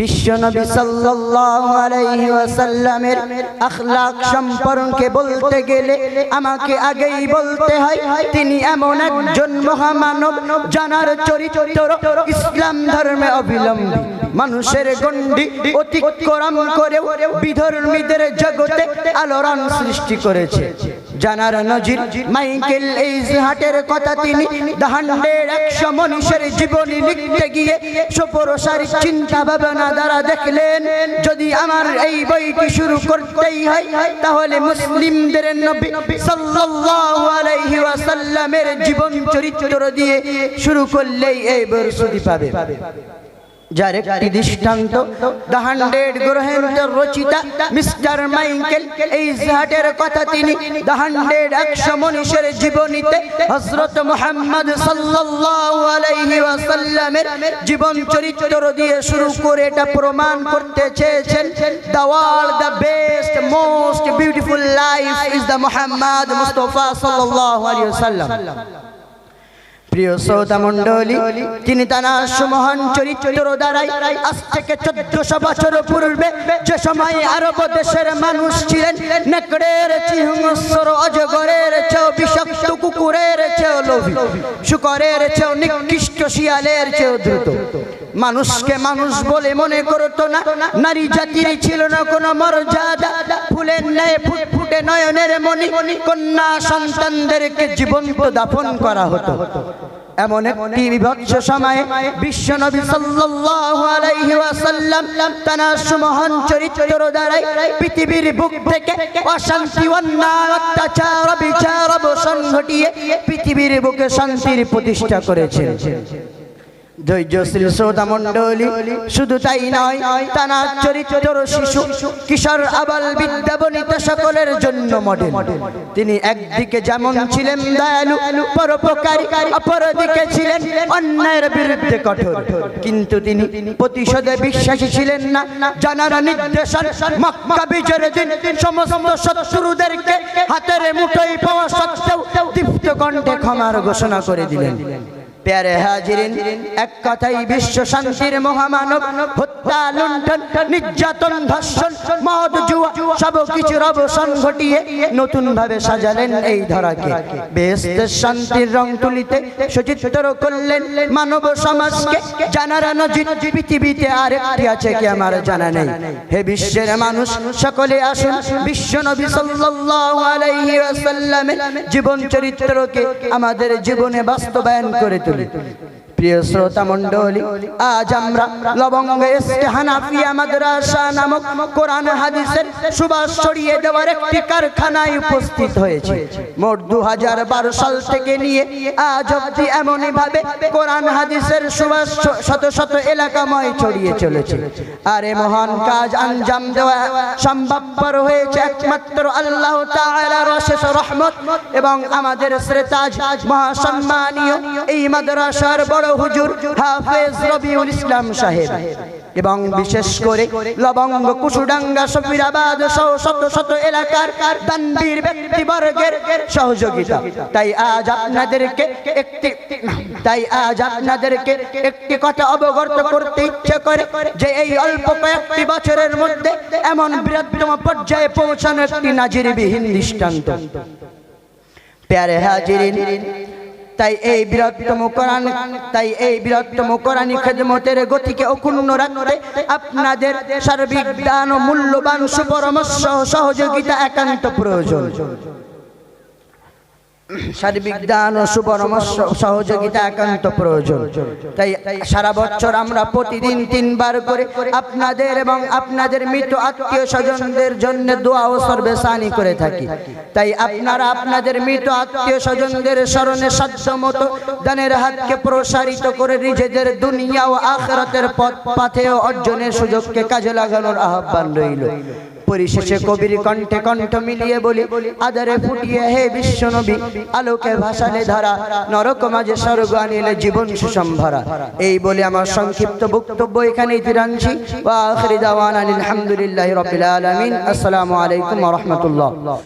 বিশ্বনবী সাল্লাল্লাহু আলাইহি ওয়াসাল্লামের আখলাক সম্পর্কে বলতে গেলে আমাকে আগেই বলতে হয় তিনি এমন একজন মহামানব জানার চরিত্র ইসলাম ধর্মে অবিলম্বী, মানুষের গণ্ডি অতিক্রম করে বিধর্মীদের জগতে আলোড়ন সৃষ্টি করেছে। জানার নজির মাইকেল এইজহার্টের কথা তিনি দ্য 100 মনীষীর জীবনী লিখতে গিয়ে সুপরসারী চিন্তা ভাবনা দ্বারা দেখলেন, যদি আমার এই বইটি শুরু করতেই হয় তাহলে মুসলিমদের নবী সাল্লাল্লাহু আলাইহি ওয়াসাল্লামের জীবন চরিত্র দিয়ে শুরু করলেই এই বর্ষটি পাবে। যার একটি দৃষ্টান্ত দ্য 100 গ্রন্থের রচিতা মিস্টার মাইকেল এইজহার্টের কথা তিনি দ্য 100 মনীষীর জীবনীতে হযরত মুহাম্মদ সাল্লাল্লাহু আলাইহি ওয়াসাল্লামের জীবন চরিত্র দিয়ে শুরু করে এটা প্রমাণ করতে চেয়েছেন, the world the best most beautiful life is the Muhammad Mustafa সাল্লাল্লাহু আলাইহি ওয়াসাল্লাম। প্রিয় শ্রোতা মণ্ডলী, তিনি তার সুমহান চরিত্র দ্বারাই আজ থেকে 1400 বছর পূর্বে যে সময় আরব দেশের মানুষ ছিলেন নেকড়ের চেয়ে হিংস্র, অজগরের চেয়ে বিষাক্ত, কুকুরের চেয়ে লোভী, শুকরের চেয়ে নিকৃষ্ট, শিয়ালের চেয়ে দ্রুত, মানুষকে মানুষ বলে মনে করতো না, নারী জাতির ছিল না কোনো মর্যাদা, ফুলের ন্যায় ফুটফুটে নয়নের মণি কন্যা সন্তানদেরকে জীবন্ত দাফন করা হতো। এমন একটি বিভৎস সময়ে বিশ্বনবী সাল্লাল্লাহু আলাইহি ওয়াসাল্লাম তার সুমহান চরিত্র দ্বারাই পৃথিবীর বুক থেকে অশান্তি, অন্যায়, অত্যাচার, বিচার, অবসান ঘটিয়ে পৃথিবীর বুকে শান্তির প্রতিষ্ঠা করেছেন। ধৈর্যশীল শ্রোতা মণ্ডলী, শুধু তাই নয়, তার চরিত্র শিশু, কিশোর, আবাল, বিদ্যা বনিতা সকলের জন্য মডেল। তিনি একদিকে যেমন ছিলেন দয়ালু, পরোপকারী, অপরদিকে ছিলেন অন্যায়ের বিরুদ্ধে কঠোর, কিন্তু তিনি প্রতিশোধে বিশ্বাসী ছিলেন না। জানার নির্দেশন মক্কা বিজয়ের দিন সমস্ত শত্রুদেরকে হাতের মুঠোয় পাওয়া সত্ত্বেও দীপ্ত কণ্ঠে ক্ষমার ঘোষণা করে দিলেন। প্যারে হাজিরিন, এক কথাই বিশ্ব শান্তির মহামানব হত্যা, লুণ্ঠন, নির্যাতন, ধর্ষণ, মদ, জুয়া সব কিছুর অবসান ঘটিয়ে নতুন ভাবে সাজালেন এই ধরাকে, বেহেশতের শান্তির রং তুলিতে সচিত্র করলেন মানব সমাজকে। জানার নজির পৃথিবীতে আরেকটি আছে কি আমার জানা নেই। হে বিশ্বের মানুষ সকলে আসুন বিশ্বনবী সাল্লাল্লাহু আলাইহি ওয়াসাল্লামের জীবন চরিত্রকে আমাদের জীবনে বাস্তবায়ন করে তুলি। প্রিয় শ্রোতা মণ্ডলী, আজ আমরা লবঙ্গ এসকে হানাফিয়া মাদ্রাসা নামক কোরআন হাদিসের সুবাস ছড়িয়ে দেওয়ার একটি কারখানায় উপস্থিত হয়েছে। মোট 2012 সাল থেকে নিয়ে আজ অবধি এমনই ভাবে কোরআন হাদিসের সুবাস শত শত এলাকাময় ছড়িয়ে চলেছে। আর এই মহান কাজ আঞ্জাম দেওয়া সম্ভবপর হয়েছে একমাত্র আল্লাহ তাআলার অশেষ রহমত এবং আমাদের শ্রেতাজ মহাসম্মানীয় এই মাদ্রাসার বড় হুজুর হাফেজ রবিউল ইসলাম সাহেব এবং বিশেষ করে লবঙ্গ, কুশুডাঙ্গা, সফিরাবাদ সহ শত শত এলাকার দানবীর ব্যক্তিবর্গের সহযোগিতা। তাই আজ আপনাদেরকে একটি কথা অবগত করতে ইচ্ছে করে যে এই অল্প কয়েকটি বছরের মধ্যে এমন বৃহত্তম পর্যায়ে পৌঁছানো একটি নাজিরবিহীন দৃষ্টান্ত। প্যারে হাজিরিন, তাই এই বৃহত্তম কোরআনী খেদমতের গতিকে অক্ষুণ্ণ রাখতে আপনাদের সার্বিক দান ও মূল্যবান সুপরামর্শ সহযোগিতা একান্ত প্রয়োজন। সার্বিক দান ও সুপরামর্শ সহযোগিতা একান্ত প্রয়োজন। তাই সারা বছর আমরা প্রতিদিন 3 বার করে আপনাদের এবং আপনাদের মৃত আত্মীয় স্বজনদের জন্য দোয়া ও সর্বেসানি করে থাকি। তাই আপনারা আপনাদের মৃত আত্মীয় স্বজনদের স্মরণে সাধ্যমতো দানের হাতকে প্রসারিত করে নিজেদের দুনিয়া ও আখিরাতের পথে অর্জনের সুযোগকে কাজে লাগানোর আহ্বান রইল। পরিশেষে কবির কণ্ঠে কণ্ঠ মিলিয়ে বলি, আদরে ফুটিয়ে হে বিশ্বনবী, আলোকে ভাসালে ধারা, নরক মাঝে স্বর্গ আনিলে জীবন সুসম্ভরা। এই বলে আমার সংক্ষিপ্ত বক্তব্য এখানেই বিরামছি। ওয়া আখিরি দাওয়ানা আলহামদুলিল্লাহি রাব্বিল আলামিন। আসসালামু আলাইকুম ওয়া রাহমাতুল্লাহ।